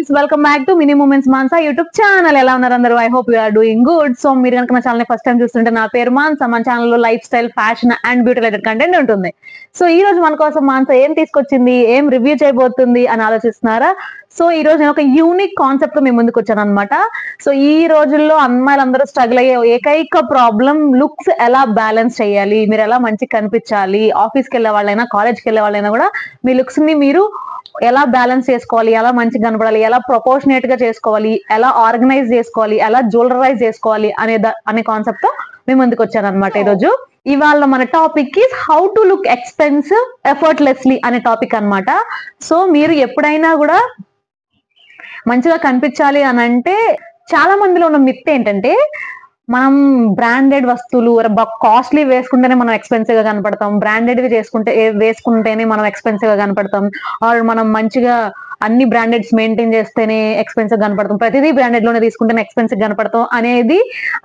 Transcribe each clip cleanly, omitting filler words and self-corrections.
Guys, welcome back to mini moments Mansa YouTube channel. ఎలా ఉన్నారు అందరూ? I hope you are doing good. So మీరు కనుక నా ఛానల్ ఫస్ట్ టైం చూస్తుంటే, నా పేరు మాన్సా. మన ఛానల్లో life style, fashion and beauty related content ఉంటుంది. సో ఈ రోజు మన కోసం మాన్సా ఏం తీసుకొచ్చింది, ఏం రివ్యూ చేయబోతుంది అని ఆలోచిస్తున్నారా? సో ఈ రోజు నేను ఒక యూనిక్ కాన్సెప్ట్ తో మీ ముందుకు వచ్చాను అనమాట. సో ఈ రోజుల్లో అమ్మాయిలందరూ స్ట్రగుల్ అయ్యే ఏకైక ప్రాబ్లం, లుక్స్ ఎలా బ్యాలెన్స్ చేయాలి, మీరు ఎలా మంచిగా కనిపించాలి. ఆఫీస్కి వెళ్ళే వాళ్ళైనా, కాలేజ్కి వెళ్ళే వాళ్ళైనా కూడా మీ లుక్స్ ని మీరు ఎలా బ్యాలెన్స్ చేసుకోవాలి, ఎలా మంచిగా కనపడాలి, ఎలా ప్రపోర్షనేట్ గా చేసుకోవాలి, ఎలా ఆర్గనైజ్ చేసుకోవాలి, ఎలా జ్యువెలరైజ్ చేసుకోవాలి అనే కాన్సెప్ట్ తో మేము ముందుకు వచ్చాను అనమాట. ఈరోజు ఇవాళ మన topic is how to look expensive effortlessly అనే టాపిక్ అనమాట. సో మీరు ఎప్పుడైనా కూడా మంచిగా కనిపించాలి అని అంటే, చాలా మందిలో ఉన్న మిత్ ఏంటంటే, మనం బ్రాండెడ్ వస్తువులు కాస్ట్లీ వేసుకుంటేనే మనం ఎక్స్పెన్సివ్ గా కనపడతాం, బ్రాండెడ్ వేసుకుంటేనే మనం ఎక్స్పెన్సివ్ గా కనపడతాం, ఆర్ మనం మంచిగా అన్ని బ్రాండెడ్స్ మెయింటైన్ చేస్తేనే ఎక్స్పెన్సివ్ కనపడతాం, ప్రతిదీ బ్రాండెడ్ లోనే తీసుకుంటేనే ఎక్స్పెన్సివ్ కనపడతాం అనేది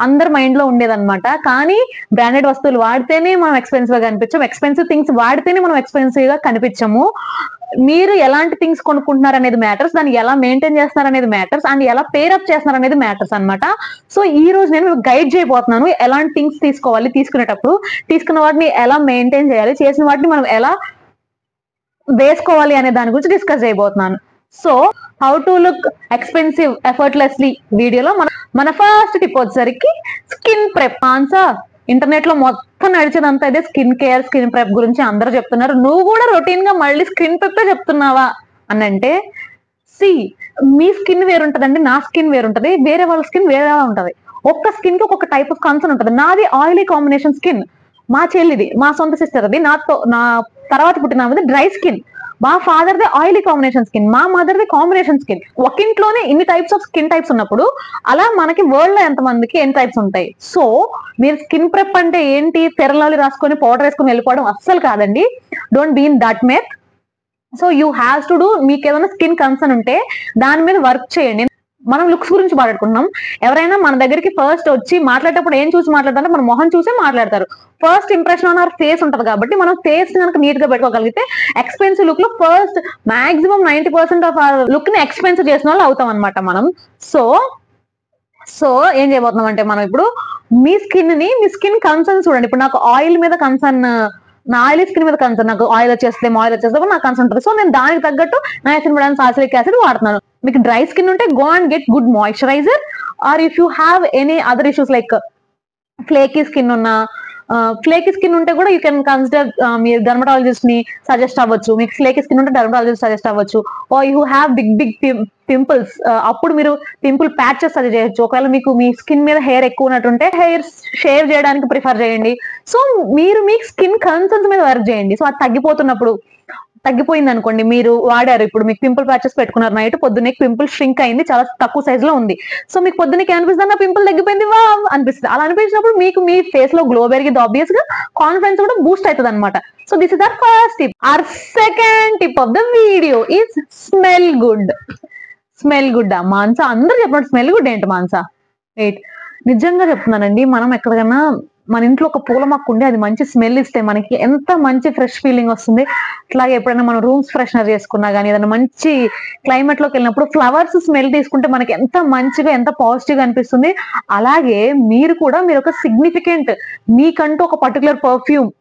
అందరి మైండ్ లో ఉండేదన్నమాట. కానీ బ్రాండెడ్ వస్తువులు వాడితేనే మనం ఎక్స్పెన్సివ్ గా కనిపించాం, ఎక్స్పెన్సివ్ థింగ్స్ వాడితేనే మనం ఎక్స్పెన్సివ్ గా కనిపించము. మీరు ఎలాంటి థింగ్స్ కొనుక్కుంటున్నారు అనేది మ్యాటర్స్, దాన్ని ఎలా మెయింటైన్ చేస్తున్నారు అనేది మ్యాటర్స్, అండ్ ఎలా పేరప్ చేస్తున్నారు అనేది మ్యాటర్స్ అనమాట. సో ఈ రోజు నేను గైడ్ చేయబోతున్నాను, ఎలాంటి థింగ్స్ తీసుకోవాలి, తీసుకునేటప్పుడు తీసుకున్న వాటిని ఎలా మెయింటైన్ చేయాలి, చేసిన వాటిని మనం ఎలా వేసుకోవాలి అనే దాని గురించి డిస్కస్ చేయబోతున్నాను. So how to look expensive effortlessly వీడియోలో మన ఫస్ట్ టిప్ వచ్చేసరికి స్కిన్ ప్రెప్. ఆన్సర్ ఇంటర్నెట్ లో మొత్తం నడిచేదంతా ఇదే, స్కిన్ కేర్, స్కిన్ ప్రెప్ గురించి అందరూ చెప్తున్నారు. నువ్వు కూడా రొటీన్ గా మళ్ళీ స్కిన్ ప్రెప్ చెప్తున్నావా అని అంటే, మీ స్కిన్ వేరుంటదండి, నా స్కిన్ వేరుంటది, వేరే వాళ్ళ స్కిన్ వేరే ఉంటది. ఒక్క స్కిన్ కి ఒక్కొక్క టైప్ ఆఫ్ కన్సర్న్ ఉంటది. నాది ఆయిలీ కాంబినేషన్ స్కిన్, మా చెల్లిది, మా సొంత సిస్టర్ అది, నా తర్వాత పుట్టిన డ్రై స్కిన్, మా father the oily combination skin, మా మదర్ ది కాంబినేషన్ స్కిన్. ఒక ఇంట్లోనే ఇన్ని టైప్స్ ఆఫ్ స్కిన్ టైప్స్ ఉన్నప్పుడు అలా మనకి వరల్డ్ లో ఎంత మందికి ఎన్ని టైప్స్ ఉంటాయి. సో మీరు స్కిన్ ప్రెప్ అంటే ఏంటి, తెరలాలి రాసుకొని పౌడర్ వేసుకొని వెళ్ళిపోవడం అస్సలు కాదండి. Don't be in that myth. So you have to do. మీకు ఏదైనా స్కిన్ కన్సర్న్ ఉంటే దాని మీద వర్క్ చేయండి. మనం లుక్స్ గురించి మాట్లాడుకుంటున్నాం. ఎవరైనా మన దగ్గరికి ఫస్ట్ వచ్చి మాట్లాడేటప్పుడు ఏం చూసి మాట్లాడతారంటే, మన మొహం చూసే మాట్లాడతారు. First impression on hour face ఉంటది కాబట్టి మనం ఫేస్ కనుక నీట్ గా పెట్టుకోగలిగితే ఎక్స్పెన్సివ్ లుక్ లో ఫస్ట్ మాక్సిమం 90% ఆఫ్ ఆ లుక్ ని ఎక్స్పెన్సివ్ చేసిన వాళ్ళు అవుతాం అనమాట మనం. సో ఏం చేయబోతున్నాం అంటే, మనం ఇప్పుడు మీ స్కిన్ కన్సర్న్ చూడండి. ఇప్పుడు నాకు ఆయిల్ మీద కన్సర్న్, నా ఆయిల్ స్కిన్ మీద కన్సర్న్, నాకు ఆయిల్ వచ్చేస్తే నాకు కన్సర్న్ ఉంటుంది. సో నేను దానికి తగ్గట్టు నయాసిన్ సాలిసిలిక్ యాసిడ్ వాడుతున్నాను. మీకు డ్రై స్కిన్ ఉంటే go and get good moisturizer, or if you have any other issues like flaky skin ఉంటే కూడా యూ కెన్ కన్సిడర్, మీరు డర్మటాలజిస్ట్ ని సజెస్ట్ అవ్వచ్చు. మీకు ఫ్లేకీ స్కిన్ ఉంటే డర్మటాలజిస్ట్ సజెస్ట్ అవ్వచ్చు. Oh you have big pimples, అప్పుడు మీరు పింపుల్ ప్యాచెస్ సజెస్ట్ చేయొచ్చు. ఒకవేళ మీకు మీ స్కిన్ మీద హెయిర్ ఎక్కువ ఉన్నట్టుంటే హెయిర్ షేవ్ చేయడానికి ప్రిఫర్ చేయండి. సో మీరు మీ స్కిన్ కన్సర్న్స్ మీద వర్క్ చేయండి. సో అది తగ్గిపోయింది అనుకోండి, మీరు వాడారు, ఇప్పుడు మీకు పింపుల్ ప్యాచెస్ పెట్టుకున్నారు, నైట్ పొద్దున్నే పింపుల్ ష్రింక్ అయింది, చాలా తక్కువ సైజ్ లో ఉంది. సో మీకు పొద్దున్నకి అనిపిస్తుంది, నా పింపుల్ తగ్గిపోయింది వా అనిపిస్తుంది. అలా అనిపించినప్పుడు మీకు మీ ఫేస్ లో గ్లో పెరిగింది, ఆబ్వియస్ గా కాన్ఫిడెన్స్ కూడా బూస్ట్ అవుతుంది అనమాట. So this is our first tip. Our second tip of the video is smell good. Smell good Mansa, అందరూ చెప్పండి స్మెల్ గుడ్ ఏంటి మాన్సా? వెయిట్, నిజంగా చెప్తున్నానండి. మనం ఎక్కడికైనా మన ఇంట్లో ఒక పూల మొక్క ఉండి అది మంచి స్మెల్ ఇస్తే మనకి ఎంత మంచి ఫ్రెష్ ఫీలింగ్ వస్తుంది. అట్లాగే ఎప్పుడైనా మనం రూమ్స్ ఫ్రెషనర్ చేసుకున్నా కానీ, ఏదైనా మంచి క్లైమేట్ లోకి వెళ్ళినప్పుడు ఫ్లవర్స్ స్మెల్ తీసుకుంటే మనకి ఎంత మంచిగా, ఎంత పాజిటివ్ గా అనిపిస్తుంది. అలాగే మీరు ఒక సిగ్నిఫికెంట్, మీకంటూ ఒక పర్టికులర్ పర్ఫ్యూమ్,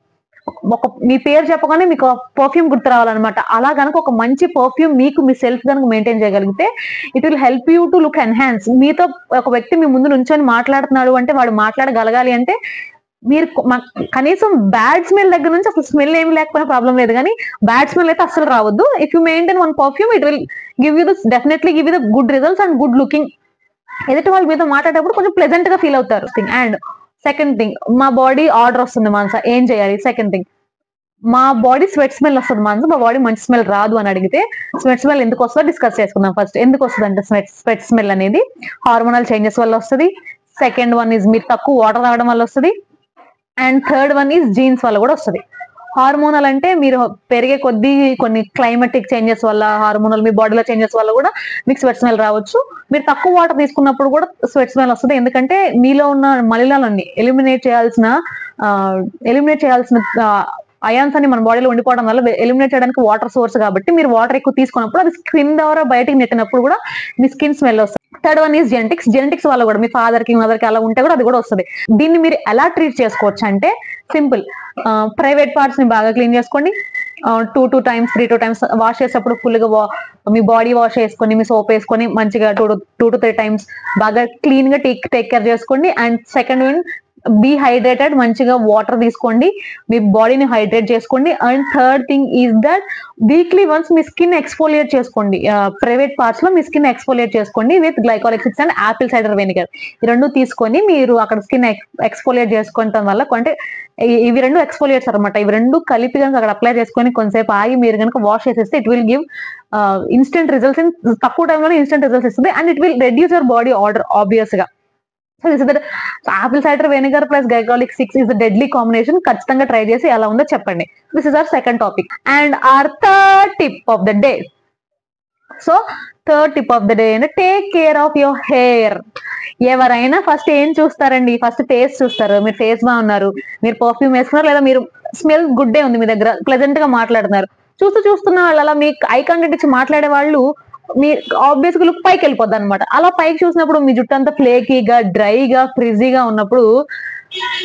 మీ పేరు చెప్పగానే మీకు పర్ఫ్యూమ్ గుర్తు రావాలన్నమాట. అలా కనుక ఒక మంచి పర్ఫ్యూమ్ మీ సెల్ఫ్ కనుక మెయింటైన్ చేయగలిగితే it will help you to look enhance. మీతో ఒక వ్యక్తి మీ ముందు నుంచొని మాట్లాడుతున్నాడు అంటే, వాడు మాట్లాడగలగాలి అంటే మీరు కనీసం బ్యాడ్ స్మెల్ దగ్గర నుంచి, అసలు స్మెల్ ఏమి లేకపోయినా ప్రాబ్లం లేదు, కానీ బ్యాడ్ స్మెల్ అయితే అసలు రావద్దు. If you maintain one perfume, it will definitely give you the good results and good looking. ఎదుటి వాళ్ళు మీతో మాట్లాడేటప్పుడు కొంచెం ప్లెజెంట్ గా ఫీల్ అవుతారు. అండ్ సెకండ్ థింగ్, మా బాడీ ఆర్డర్ వస్తుంది మాన్సా, ఏం చేయాలి? సెకండ్ థింగ్, మా బాడీ స్వెట్ స్మెల్ వస్తుంది మాన్సా, మా బాడీ మంచి స్మెల్ రాదు అని అడిగితే, స్వెట్ స్మెల్ ఎందుకు వస్తుందో డిస్కస్ చేసుకుందాం. ఫస్ట్ ఎందుకు వస్తుంది అంటే, స్వెట్ స్మెల్ అనేది హార్మోనల్ చేంజెస్ వల్ల వస్తుంది. సెకండ్ వన్ ఈజ్ మీరు తక్కువ వాటర్ తాగడం వల్ల వస్తుంది. And third one is jeans వల్ల కూడా వస్తుంది. హార్మోనల్ అంటే మీరు పెరిగే కొద్దీ కొన్ని క్లైమాటిక్ చేంజెస్ వల్ల, హార్మోనల్ మీ బాడీలో చేంజెస్ వల్ల కూడా మీకు స్వెట్ స్మెల్ రావచ్చు. మీరు తక్కువ వాటర్ తీసుకున్నప్పుడు కూడా స్వెట్ స్మెల్ వస్తుంది, ఎందుకంటే మీలో ఉన్న మలినాలన్నీ ఎలిమినేట్ చేయాల్సిన అయాన్స్ అని మన బాడీలో ఉండిపోవడం వల్ల ఎలిమినేట్ చేయడానికి వాటర్ సోర్స్ కాబట్టి మీరు వాటర్ ఎక్కువ తీసుకున్నప్పుడు అది స్కిన్ ద్వారా బయటకి నెట్టినప్పుడు కూడా మీ స్కిన్ స్మెల్ వస్తుంది. థర్డ్ వన్ ఈజ్ జెనెటిక్స్ వల్ల కూడా మీ ఫాదర్ కి మదర్ కి అలా ఉంటే కూడా అది కూడా వస్తుంది. దీన్ని మీరు ఎలా ట్రీట్ చేసుకోవచ్చు అంటే సింపుల్, ప్రైవేట్ పార్ట్స్ ని బాగా క్లీన్ చేసుకోండి. 2 times 3 times వాష్ చేసేటప్పుడు ఫుల్ గా మీ బాడీ వాష్ చేసుకొని మీ సోప్ వేసుకొని మంచిగా 2 to 3 times బాగా క్లీన్ గా టేక్ కేర్ చేసుకోండి. And second one, be hydrated, మంచిగా వాటర్ తీసుకోండి, మీ బాడీని హైడ్రేట్ చేసుకోండి. And third thing is that weekly once మీ స్కిన్ ఎక్స్ఫోలియేట్ చేసుకోండి. ప్రైవేట్ పార్ట్స్ లో మీ స్కిన్ ఎక్స్ఫోలియేట్ చేసుకోండి with glycolic acids and apple cider vinegar. ఈ రెండు తీసుకొని మీరు అక్కడ స్కిన్ ఎక్స్ఫోలియేట్ చేసుకోవడం వల్ల, అంటే ఇవి రెండు ఎక్స్ఫోలియేట్స్ అనమాట, ఇవి రెండు కలిపి కనుక అక్కడ అప్లై చేసుకొని కొంతసేపు ఆగి మీరు కనుక వాష్ చేసేస్తే it will give instant results in తక్కువ టైంలోనే ఇన్స్టెంట్ రిజల్ట్స్ ఇస్తుంది. And it will reduce your body odour obvious గా. So this is the apple cider vinegar plus glycolic 6 is the deadly combination. ఖచ్చితంగా ట్రై చేసి ఎలా ఉందో చెప్పండి. This is our second topic. And our third tip of the day. So third tip of the day అంటే take care of your hair. ఎవరైనా first ఏం చూస్తారండి? First face చూస్తారు. మీరు ఫేస్ బాగున్నారు, మీరు పర్ఫ్యూమ్ వేసుకున్నారు, లేదా మీరు స్మెల్ గుడ్డే ఉంది మీ దగ్గర, ప్లెజెంట్ గా మాట్లాడుతున్నారు, చూస్తున్న వాళ్ళు అలా మీకు ఐ కాంటాక్ట్ ఇచ్చి మాట్లాడే వాళ్ళు మీ ఆబ్వియస్ గా లుక్ పైకి వెళ్ళిపోద్ది అనమాట. అలా పైకి చూసినప్పుడు మీ జుట్టు అంతా ఫ్లేకీగా, డ్రైగా, ఫ్రిజీగా ఉన్నప్పుడు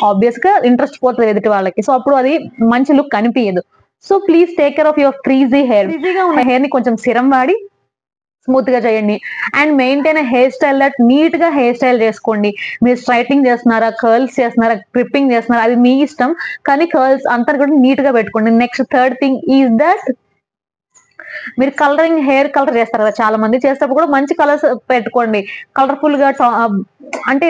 ఆబ్వియస్ గా ఇంట్రెస్ట్ పోతుంది ఎదుటి వాళ్ళకి. సో అప్పుడు అది మంచి లుక్ కనిపించదు. So please take care of your frizzy hair. ఫ్రీజీగా ఉన్న హెయిర్ ని కొంచెం సిరం వాడి స్మూత్ గా చేయండి. And maintain hair style that neat గా హెయిర్ స్టైల్ చేసుకోండి. మీరు స్ట్రైటింగ్ చేస్తున్నారా, కర్ల్స్ చేస్తున్నారా, క్లిప్పింగ్ చేస్తున్నారా, అది మీ ఇష్టం, కానీ కర్ల్స్ అంతా కూడా నీట్ గా పెట్టుకోండి. Next third thing is that మీరు కలరింగ్, హెయిర్ కలర్ చేస్తారు కదా చాలా మంది, చేసేటప్పుడు కూడా మంచి కలర్స్ పెట్టుకోండి. కలర్ఫుల్ గా, అంటే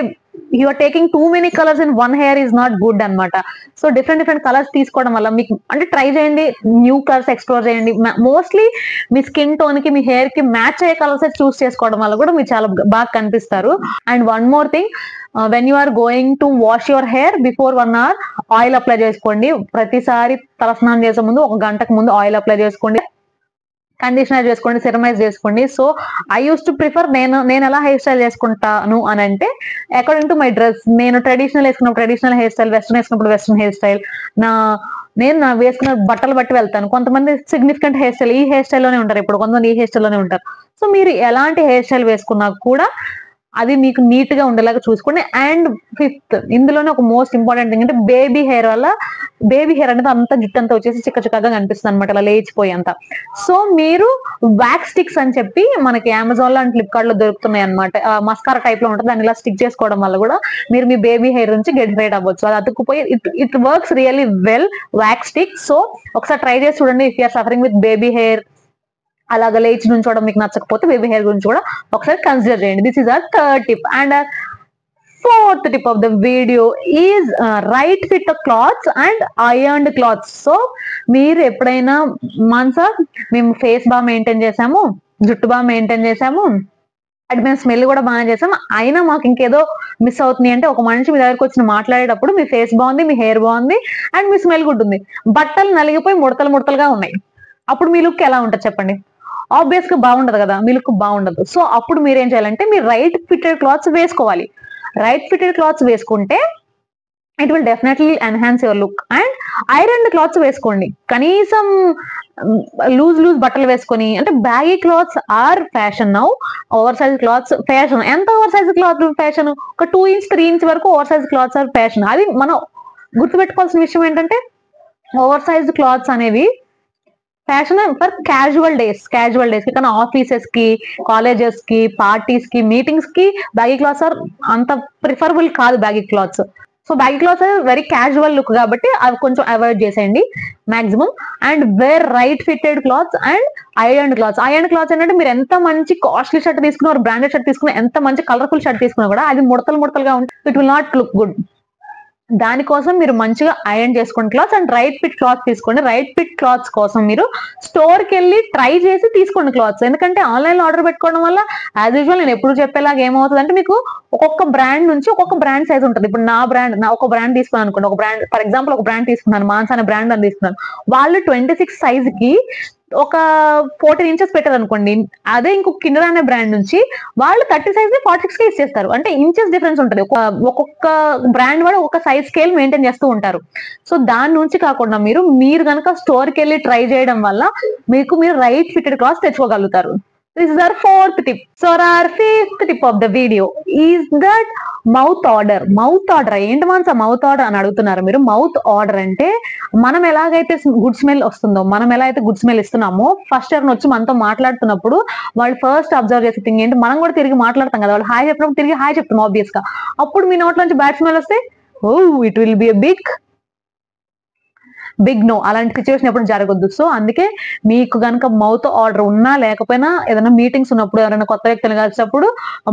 you are taking too many colours in one hair is not good అనమాట. సో డిఫరెంట్ కలర్స్ తీసుకోవడం వల్ల మీకు అంటే ట్రై చేయండి, న్యూ కలర్స్ ఎక్స్ప్లోర్ చేయండి. మోస్ట్లీ మీ స్కిన్ టోన్ కి, మీ హెయిర్ కి మ్యాచ్ అయ్యే కలర్స్ చూస్ చేసుకోవడం వల్ల కూడా మీరు చాలా బాగా కనిపిస్తారు. And one more thing, when you are going to wash your hair before 1 hour oil apply చేసుకోండి. ప్రతిసారి తలస్నానం చేసే ముందు 1 గంటకు ముందు ఆయిల్ అప్లై చేసుకోండి, కండిషనర్ చేసుకోండి, సిరమైజ్ చేసుకోండి. So I use to prefer, నేను ఎలా హెయిర్ స్టైల్ చేసుకుంటాను అని అంటే అకార్డింగ్ టు మై డ్రెస్. నేను ట్రెడిషనల్ వేసుకున్నప్పుడు ట్రెడిషనల్ హెయిర్ స్టైల్, వెస్టర్న్ వేసుకున్నప్పుడు వెస్టర్న్ హెయిర్ స్టైల్, నేను వేసుకున్న బట్టలు బట్టి వెళ్తాను. కొంతమంది సిగ్నిఫికెంట్ హెయిర్ స్టైల్ ఈ హెయిర్ స్టైల్లోనే ఉంటారు, ఇప్పుడు కొంతమంది ఈ హెయిర్ స్టైల్లోనే ఉంటారు. సో మీరు ఎలాంటి హెయిర్ స్టైల్ వేసుకున్నా కూడా అది మీకు నీట్ గా ఉండేలాగా చూసుకోండి. అండ్ ఫిఫ్త్, ఇందులోనే ఒక మోస్ట్ ఇంపార్టెంట్ థింగ్ అంటే బేబీ హెయిర్ వల్ల, బేబీ హెయిర్ అనేది అంతా జుట్టు అంతా వచ్చేసి చిక్కగా కనిపిస్తుంది అనమాట, అలా లేచిపోయి అంతా. సో మీరు వ్యాక్స్ స్టిక్స్ అని చెప్పి మనకి అమెజాన్ లో అండ్ ఫ్లిప్కార్ట్ లో దొరుకుతున్నాయి అనమాట, మస్కారా టైప్ లో ఉంటుంది, దాన్ని ఇలా స్టిక్ చేసుకోవడం వల్ల కూడా మీరు మీ బేబీ హెయిర్ నుంచి గెట్ రైడ్ అవ్వచ్చు. అది అతుక్కుపోయి it works really well, wax stick. So ఒకసారి ట్రై చేసి చూడండి. If you are suffering with baby hair, అలాగా లేచి నుంచోవడం మీకు నచ్చకపోతే బేబీ హెయిర్ గురించి కూడా ఒకసారి కన్సిడర్ చేయండి. This is our third tip. And fourth tip of the video is right fit cloths and ironed cloths. So మీరు ఎప్పుడైనా మేము ఫేస్ బాగా మెయింటైన్ చేసాము, జుట్టు బాగా మెయింటైన్ చేసాము, అండ్ మేము స్మెల్ కూడా బాగా చేసాము, అయినా మాకు ఇంకేదో మిస్ అవుతుంది అంటే, ఒక మనిషి మీ దగ్గరకు వచ్చి మాట్లాడేటప్పుడు మీ ఫేస్ బాగుంది, మీ హెయిర్ బాగుంది, అండ్ మీ స్మెల్ గుడ్ ఉంది, బట్టలు నలిగిపోయి ముడతలుగా ఉన్నాయి, అప్పుడు మీ లుక్ ఎలా ఉంటుంది చెప్పండి? ఆబ్వియస్ గా బాగుండదు కదా, మీ లుక్ బాగుండదు. సో అప్పుడు మీరు ఏం చేయాలంటే మీరు రైట్ ఫిటెడ్ క్లాత్స్ వేసుకోవాలి. రైట్ ఫిటెడ్ క్లాత్స్ వేసుకుంటే it will definitely enhance your look. And iron clothes వేసుకోండి. కనీసం లూజ్ బట్టలు వేసుకొని, అంటే baggy clothes are fashion now, over size clothes fashion. ఎంత ఓవర్ సైజ్ క్లాత్ ఫ్యాషన్? ఒక 2 inch 3 inch వరకు over size clothes are fashion. అది మనం గుర్తుపెట్టుకోవాల్సిన విషయం ఏంటంటే ఓవర్ సైజ్ క్లాత్స్ అనేవి ఫ్యాషన్ ఫర్ క్యాజువల్ డేస్ కి, కానీ ఆఫీసెస్ కి, కాలేజెస్ కి, పార్టీస్ కి, మీటింగ్స్ కి బ్యాగీ క్లాత్స్ ఆర్ అంత ప్రిఫరబుల్ కాదు baggy clothes. So baggy clothes very casual look కాబట్టి అవి కొంచెం అవాయిడ్ చేసేయండి maximum. And wear right fitted clothes and iron clothes. Iron clothes ఏంటంటే మీరు ఎంత మంచి కాస్ట్లీ షర్ట్ తీసుకున్నా, బ్రాండెడ్ షర్ట్ తీసుకున్నా, ఎంత మంచి కలర్ఫుల్ షర్ట్ తీసుకున్నా కూడా అది ముడతలుగా ఉంటే it will not look good. దానికోసం మీరు మంచిగా ఐరన్ చేసుకోండి clothes. And right fit cloth తీసుకోండి. రైట్ ఫిట్ క్లాత్స్ కోసం మీరు స్టోర్ కి వెళ్ళి ట్రై చేసి తీసుకోండి క్లాత్స్. ఎందుకంటే ఆన్లైన్ లో ఆర్డర్ పెట్టుకోవడం వల్ల యాజ్ యూజువల్ నేను ఎప్పుడు చెప్పేలాగా ఏమవుతుంది అంటే, మీకు ఒక్కొక్క బ్రాండ్ నుంచి ఒక్కొక్క బ్రాండ్ సైజ్ ఉంటుంది. ఇప్పుడు నా ఒక బ్రాండ్ తీసుకున్నాను అనుకోండి, ఒక బ్రాండ్ ఫర్ ఎగ్జాంపుల్ ఒక బ్రాండ్ తీసుకున్నాను, మాన్స్ అనే బ్రాండ్ అని తీసుకున్నాను, వాళ్ళు 26 size కి ఒక 14 ఇంచెస్ పెట్టారు అనుకోండి, అదే ఇంకొక కిండర్ అనే బ్రాండ్ నుంచి వాళ్ళు 30 సైజ్ ని 46 కి ఇచ్చేస్తారు. అంటే ఇంచెస్ డిఫరెన్స్ ఉంటుంది. ఒక్కొక్క బ్రాండ్ వాడు ఒక్కొక్క సైజ్ స్కేల్ మెయింటైన్ చేస్తూ ఉంటారు. సో దాని నుంచి కాకుండా మీరు కనుక స్టోర్ కి వెళ్ళి ట్రై చేయడం వల్ల మీరు రైట్ ఫిటెడ్ క్లాత్ తెచ్చుకోగలుగుతారు. This is our fourth tip. So our fifth tip of the video is that mouth order. Mouth order ఏంటి మనసా మౌత్ ఆర్డర్ అని అడుగుతున్నారు మీరు. మౌత్ ఆర్డర్ అంటే మనం ఎలాగైతే గుడ్ స్మెల్ వస్తుందో, మనం ఎలా అయితే గుడ్ స్మెల్ ఇస్తున్నామో, ఫస్ట్ ఎవరిని వచ్చి మనతో మాట్లాడుతున్నప్పుడు వాళ్ళు ఫస్ట్ అబ్జర్వ్ చేసే థింగ్ ఏంటి, మనం కూడా తిరిగి మాట్లాడతాం కదా, వాళ్ళు హాయ్ చెప్పినప్పుడు తిరిగి హాయ్ చెప్తాం ఆబ్వియస్ గా. అప్పుడు మీ నోట్ల నుంచి బ్యాడ్ స్మెల్ వస్తే it will be a big no. అలాంటి సిచ్యువేషన్ ఎప్పుడు జరగద్దు. సో అందుకే మీకు కనుక మౌత్ ఆర్డర్ ఉన్నా లేకపోయినా ఏదైనా మీటింగ్స్ ఉన్నప్పుడు, ఎవరైనా కొత్త వ్యక్తులు కలిసినప్పుడు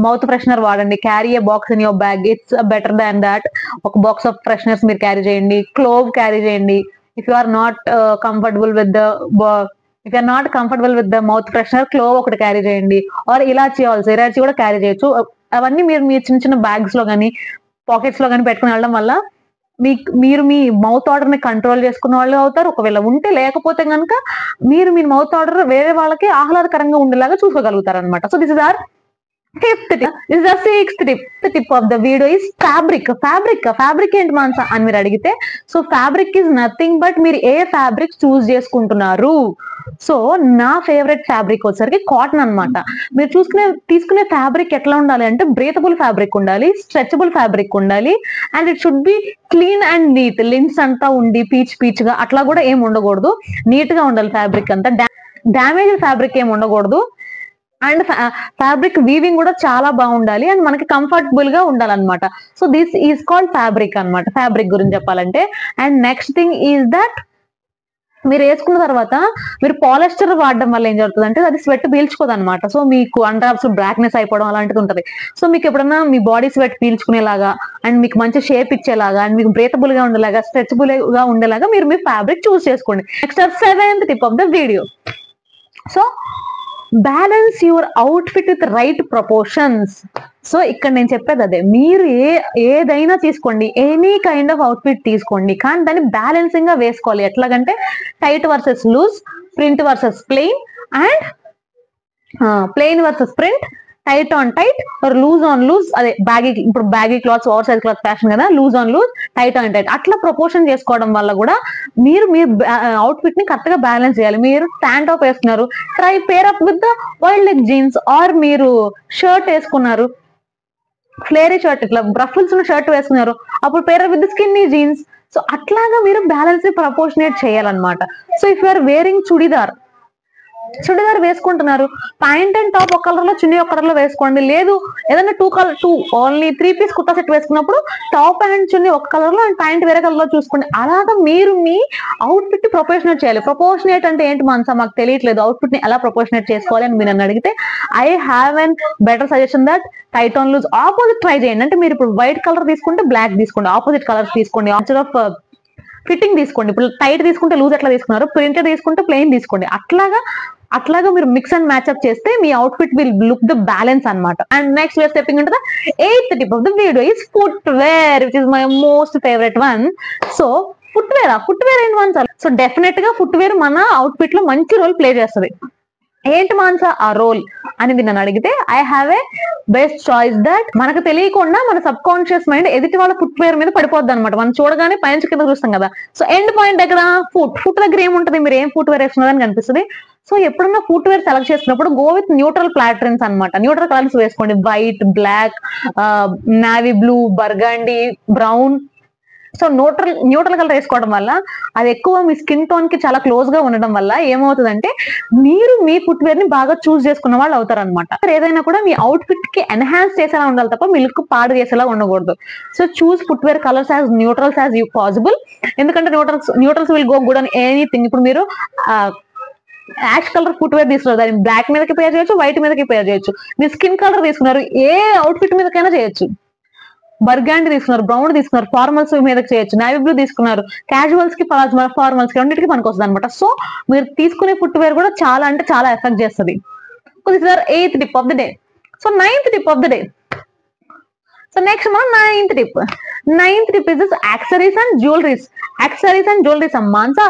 మౌత్ ఫ్రెషనర్ వాడండి. Carry a box in your bag, it's better than that. ఒక బాక్స్ ఆఫ్ ఫ్రెషనర్స్ మీరు క్యారీ చేయండి. క్లోవ్ క్యారీ చేయండి. If you are not comfortable with the mouth freshener, clove ఒకటి క్యారీ చేయండి. ఆర్ ఇలాచి కూడా క్యారీ చేయొచ్చు. అవన్నీ మీరు మీ చిన్న చిన్న బ్యాగ్స్ లో కానీ పాకెట్స్ లో కానీ పెట్టుకుని వెళ్ళడం వల్ల మీరు మీ మౌత్ ఆర్డర్ ని కంట్రోల్ చేసుకున్న వాళ్ళు అవుతారు. ఒకవేళ ఉంటే, లేకపోతే కనుక మీరు మీ మౌత్ ఆర్డర్ వేరే వాళ్ళకి ఆహ్లాదకరంగా ఉండేలాగా చూసుకోగలుగుతారు అనమాట. So this is our fifth tip. This is the sixth tip. The tip of the video is fabric. Fabric ఏంటి మాన్సా అని మీరు అడిగితే, so fabric is nothing but మీరు ఏ ఫ్యాబ్రిక్ చూస్ చేసుకుంటున్నారు. సో నా ఫేవరెట్ ఫ్యాబ్రిక్ వచ్చేసరికి కాటన్ అనమాట. మీరు తీసుకునే ఫ్యాబ్రిక్ ఎట్లా ఉండాలి అంటే బ్రీతబుల్ ఫ్యాబ్రిక్ ఉండాలి, స్ట్రెచబుల్ ఫ్యాబ్రిక్ ఉండాలి, and it should be clean and neat. Lints అంతా ఉండి పీచ్ గా అట్లా కూడా ఏం ఉండకూడదు. నీట్ గా ఉండాలి ఫ్యాబ్రిక్ అంతా. డ్యామేజ్ ఫ్యాబ్రిక్ ఏం ఉండకూడదు. అండ్ ఫ్యాబ్రిక్ వీవింగ్ కూడా చాలా బాగుండాలి, అండ్ మనకి కంఫర్టబుల్ గా ఉండాలన్నమాట. So this is called fabric అనమాట, ఫ్యాబ్రిక్ గురించి చెప్పాలంటే. And next thing is that మీరు వేసుకున్న తర్వాత మీరు పాలిస్టర్ వాడడం వల్ల ఏం జరుగుతుంది అంటే అది స్వెట్ పీల్చుకోదు అనమాట. సో మీకు అండర్స్ బ్లాక్నెస్ అయిపోవడం అలాంటిది ఉంటుంది. సో మీకు ఎప్పుడన్నా మీ బాడీ స్వెట్ పీల్చుకునేలాగా, అండ్ మీకు మంచి షేప్ ఇచ్చేలాగా, అండ్ మీకు బ్రీతబుల్ గా ఉండేలాగా, స్ట్రెచబుల్ గా ఉండేలాగా మీరు మీ ఫ్యాబ్రిక్ చూస్ చేసుకోండి. Next 7th tip of the video. So balance your outfit with right proportions. So ఇక్కడ నేను చెప్పేది అదే, మీరు ఏదైనా తీసుకోండి, ఎనీ కైండ్ ఆఫ్ అవుట్ఫిట్ తీసుకోండి, కానీ దాన్ని బ్యాలెన్సింగ్ గా వేసుకోవాలి. ఎట్లాగంటే tight versus loose, print versus plain, and plain versus print, tight on tight, loose on loose. అదే ఇప్పుడు baggy clothes, oversize cloth fashion కదా, loose on loose, tight on tight, అట్లా ప్రపోర్షన్ చేసుకోవడం వల్ల కూడా మీరు అవుట్ఫిట్ ని కరెక్ట్ గా బ్యాలెన్స్ చేయాలి. మీరు ప్యాంట్ టాప్ వేసుకున్నారు, try pair up with the wild leg jeans. Or మీరు షర్ట్ వేసుకున్నారు, ఫ్లేరీ షర్ట్, ఇట్లా రఫుల్స్ ఉన్న షర్ట్ వేసుకున్నారు, అప్పుడు pair up with skinny jeans. So అట్లాగా మీరు బ్యాలెన్స్ ప్రపోర్షనేట్ చేయాలన్నమాట. So if you are wearing churidar వేసుకుంటున్నారు, ప్యాంట్ అండ్ టాప్ ఒక కలర్ లో, చున్నీ ఒక కలర్ లో వేసుకోండి. లేదు ఏదైనా ఓన్లీ 3 పీస్ కుర్తా సెట్ వేసుకున్నప్పుడు టాప్ అండ్ చున్నీ ఒక కలర్ లో అండ్ ప్యాంట్ వేరే కలర్ లో చూసుకోండి. అలాగా మీరు మీ అవుట్ఫిట్ ని ప్రపోర్షనేట్ చేయాలి. ప్రపోర్షనేట్ అంటే ఏంటి మనసా మాకు తెలియట్లేదు, అవుట్ఫిట్ ని ఎలా ప్రపోర్షనేట్ చేసుకోవాలి అని మీరు నన్ను అడిగితే, I have an better suggestion that tight on loose opposite try చేయండి. అంటే మీరు ఇప్పుడు వైట్ కలర్ తీసుకుంటే బ్లాక్ తీసుకోండి, ఆపోజిట్ కలర్స్ తీసుకోండి. ఇన్స్టెడ్ ఆఫ్ ఫిట్టింగ్ తీసుకోండి. ఇప్పుడు టైట్ తీసుకుంటే లూజ్ ఎట్లా తీసుకున్నారు, ప్రింటెడ్ తీసుకుంటే ప్లెయిన్ తీసుకోండి. అట్లాగా మీరు మిక్స్ అండ్ మ్యాచ్ అప్ చేస్తే మీ outfit will look the balance అనమాట. And next we're stepping into the 8th tip of the video is footwear, which is my most favorite one. So footwear ఏంటి Mansa? So definite గా footwear మన outfit లో మంచి role play చేస్తుంది. ఏంటి మాన్సా ఆ role అనేది నన్ను అడిగితే, I have a best choice that మనకు తెలియకుండా మన సబ్ కాన్షియస్ మైండ్ ఎదుటి వాళ్ళ ఫుట్వేర్ మీద పడిపోద్ది అనమాట. మనం చూడగానే పైన కింద చూస్తాం కదా. సో ఎండ్ పాయింట్ దగ్గర ఫుట్ దగ్గర ఏముంటది, మీరు ఏం ఫుట్వేర్ వేసుకున్నారని కనిపిస్తుంది. సో ఎప్పుడన్నా ఫుట్వేర్ సెలెక్ట్ చేసుకున్నప్పుడు గో విత్ న్యూట్రల్ ప్యాటర్న్స్ అనమాట. న్యూట్రల్ కలర్స్ వేసుకోండి, white, black, navy blue, burgundy, brown. So neutral colour వేసుకోవడం వల్ల అది ఎక్కువ మీ స్కిన్ టోన్ కి చాలా క్లోజ్ గా ఉండడం వల్ల ఏమవుతుందంటే మీరు మీ ఫుట్వేర్ ని బాగా చూస్ చేసుకున్న వాళ్ళు అవుతారు అనమాట. ఏదైనా కూడా మీ అవుట్ఫిట్ కి ఎన్హాన్స్ చేసేలా ఉండాలి తప్ప మీ లుక్ పాడు చేసేలా ఉండకూడదు. So choose footwear colours as neutrals as you possible. ఎందుకంటే neutrals will go good on anything. ఇప్పుడు మీరు యాష్ కలర్ ఫుట్వేర్ తీసుకున్నారు, దాన్ని బ్లాక్ మీదకి పేర్ చేయొచ్చు, వైట్ మీదకి పేర్ చేయొచ్చు. మీరు స్కిన్ కలర్ తీసుకున్నారు, ఏ అవుట్ఫిట్ మీదకైనా చేయొచ్చు. బర్గాండి తీసుకున్నారు, బ్రౌన్ తీసుకున్నారు, ఫార్మల్స్ మీదకి చేయొచ్చు. నావీ బ్లూ తీసుకున్నారు, క్యాజువల్స్ కి, ఫార్మల్స్ కి, రెండింటికి మనకు వస్తుంది అనమాట. సో మీరు తీసుకునే ఫుట్వేర్ కూడా చాలా అంటే చాలా ఎఫెక్ట్ చేస్తుంది. This is 8th tip of the day. So 9th tip of the day. So next మనం 9th tip is this accessories and jewelries. Accessories and jewelries అమ్మాన్సా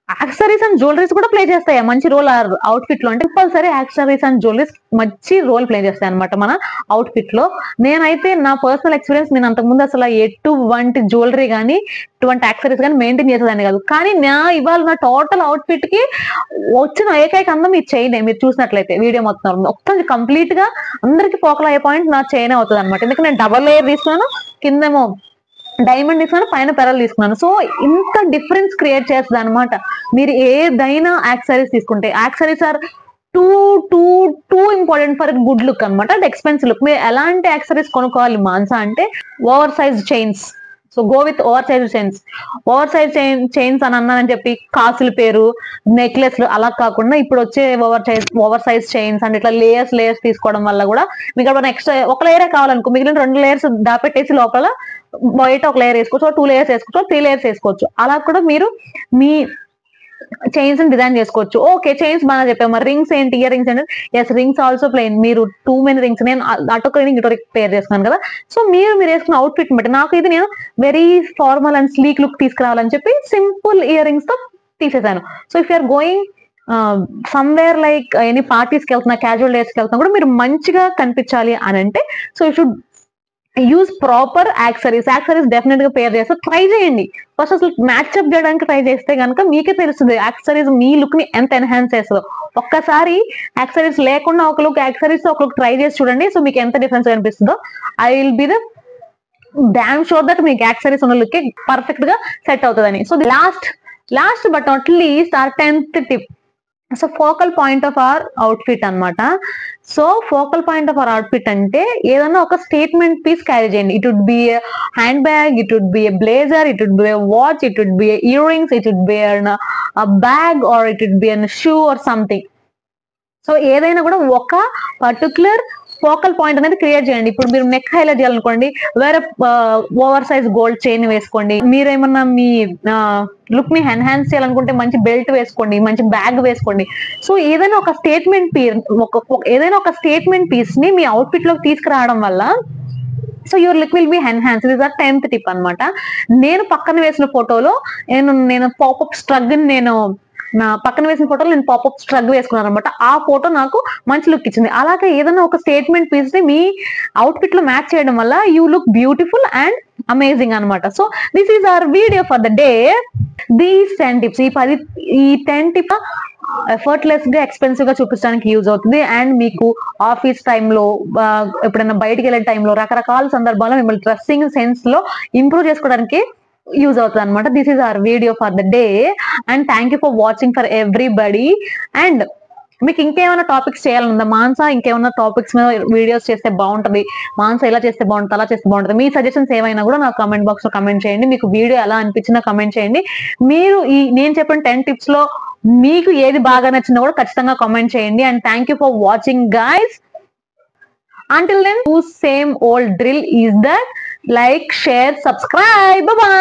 యాక్సెసరీస్ అండ్ జ్యువెలరీస్ కూడా ప్లే చేస్తాయి మంచి రోల్ అవుట్ఫిట్ లో. అంటే compulsory accessories and jewelries మంచి role play చేస్తాయి అనమాట మన అవుట్ఫిట్ లో. నేనైతే నా పర్సనల్ ఎక్స్పీరియన్స్, నేను అంతకుముందు అసలు ఎటువంటి జ్యువెలరీ కానీ ఎటువంటి యాక్సెసరీస్ కానీ మెయింటైన్ చేసేదాన్ని కాదు. కానీ ఇవాళ నా టోటల్ అవుట్ఫిట్ కి వచ్చిన ఏకైక అందం ఈ చైన్. మీరు చూసినట్లయితే వీడియో మొత్తం కంప్లీట్ గా అందరికి పోకల అయ్యే పాయింట్ నా చైన్ అవుతుంది అనమాట. ఎందుకంటే నేను డబల్ లేయర్ తీసుకున్నాను, కిందేమో డైమండ్ తీసుకున్నాను, పైన పెరల్ తీసుకున్నాను. సో ఇంత డిఫరెన్స్ క్రియేట్ చేస్తుంది అనమాట. మీరు ఏదైనా యాక్సెసరీస్ తీసుకుంటే, accessories are too too too important for good look అనమాట, అండ్ ఎక్స్పెన్సివ్ లుక్. మీరు ఎలాంటి యాక్సెసరీస్ కొనుక్కోవాలి మాన్సా అంటే, over size chains. So go with over size chains. Over size chains అని అన్నానని చెప్పి కాసుల పేరు, నెక్లెస్లు అలా కాకుండా ఇప్పుడు వచ్చే ఓవర్ సైజ్ చైన్స్ అండ్ ఇట్లా లేయర్స్ తీసుకోవడం వల్ల కూడా మీకు అప్పుడు ఎక్స్ట్రా ఒక లేయరే కావాలనుకో, మిగిలిన 2 లేయర్స్ దాపెట్టేసి లోపల బయట ఒక లేయర్ వేసుకోవచ్చు, 2 లేయర్స్ వేసుకోవచ్చు, 3 లేయర్స్ వేసుకోవచ్చు. అలా కూడా మీరు మీ చైన్స్ డిజైన్ చేసుకోవచ్చు. ఓకే, చైన్స్ బాగా చెప్పాము. మరి రింగ్స్ ఏంటి, ఇయర్ రింగ్స్ ఏంటి? Yes, rings also plain. మీరు 2 మెనీ రింగ్స్, నేను అటొక రింగ్ ఇటొక పేర్ చేస్తున్నాను కదా. సో మీరు వేసుకున్న అవుట్ఫిట్ బట్టి, నాకు ఇది నేను very formal and sleek look తీసుకురావాలని చెప్పి సింపుల్ ఇయర్ రింగ్స్ తో తీసేసాను. So if you're going somewhere like any parties కి వెళ్తున్నా, క్యాజువల్ డేస్ కి వెళ్తున్నా కూడా మీరు మంచిగా కనిపించాలి అని అంటే, so you should use proper accessories definite గా పేర్ చేస్తే ట్రై చేయండి. ఫస్ట్ అసలు మ్యాచ్అప్ చేయడానికి ట్రై చేస్తే కనుక మీకే తెలుస్తుంది యాక్సెసరీస్ మీ లుక్ ని ఎంత ఎన్హాన్స్ చేస్తుందో. ఒక్కసారి యాక్సెసరీస్ లేకుండా ఒక లుక్, యాక్సెసరీస్ ఒక లుక్ ట్రై చేసి చూడండి. సో మీకు ఎంత డిఫరెన్స్ కనిపిస్తుందో. I will be the damn sure that మీకు యాక్సెసరీస్ ఉన్న లుక్ పర్ఫెక్ట్ గా సెట్ అవుతుందని. So last but not least our 10th tip. So focal point of our outfit అనమాట. So focal point of our outfit అంటే ఏదన్నా ఒక statement piece carry చేయండి. It would be handbag, it would be blazer, it would B watch, it would be earrings, it would be bag, or it would be shoe or something. So ఏదైనా కూడా ఒక particular focal point అనేది create చేయండి. ఇప్పుడు మీరు neck highlight చేయాలనుకోండి, వేరే over size gold chain వేసుకోండి. మీరేమన్నా మీ లుక్ ని ఎన్హాన్స్ చేయాలనుకుంటే మంచి బెల్ట్ వేసుకోండి, మంచి బ్యాగ్ వేసుకోండి. సో ఏదైనా ఒక స్టేట్మెంట్ పీస్ ని మీ అవుట్ఫిట్ లోకి తీసుకురావడం వల్ల so your look will be enhance. Is the 10th tip అనమాట. నేను పక్కన వేసిన ఫోటోలో నేను పాపప్ స్ట్రగ్ నా పక్కన వేసిన ఫోటోలో నేను పాపప్ స్ట్రగ్ వేసుకున్నాను అనమాట. ఆ ఫోటో నాకు మంచి లుక్ ఇచ్చింది. అలాగే ఏదైనా ఒక స్టేట్మెంట్ పీస్ ని మీ అవుట్ఫిట్ లో మ్యాచ్ చేయడం వల్ల you look beautiful and amazing అనమాట. So this is our video for the day. These 10 tips, ఈ 10 టిప్ ఎఫర్ట్లెస్ గా ఎక్స్పెన్సివ్ గా చూపించడానికి యూజ్ అవుతుంది. అండ్ మీకు ఆఫీస్ టైంలో, ఎప్పుడైనా బయటికి వెళ్ళే టైంలో, రకరకాల సందర్భాల్లో మిమ్మల్ని డ్రెస్సింగ్ సెన్స్ లో ఇంప్రూవ్ చేసుకోవడానికి యూజ్ అవుతుంది అనమాట. This is our video for the day and thank you for watching for everybody. And మీకు ఇంకేమైనా టాపిక్స్ చేయాలనుందా, మాన్సా ఇంకేమైనా టాపిక్స్ మీద వీడియోస్ చేస్తే బాగుంటది, మాన్సా ఇలా చేస్తే బాగుంటుంది, అలా చేస్తే బాగుంటుంది, మీ సజెషన్స్ ఏమైనా కూడా నాకు కామెంట్ బాక్స్ లో కమెంట్ చేయండి. మీకు వీడియో ఎలా అనిపించినా కమెంట్ చేయండి. మీరు నేను చెప్పిన 10 టిప్స్ లో మీకు ఏది బాగా నచ్చిందో కూడా ఖచ్చితంగా కామెంట్ చేయండి. And thank you for watching guys. Until then, same old drill is that like, share, subscribe. Bye bye.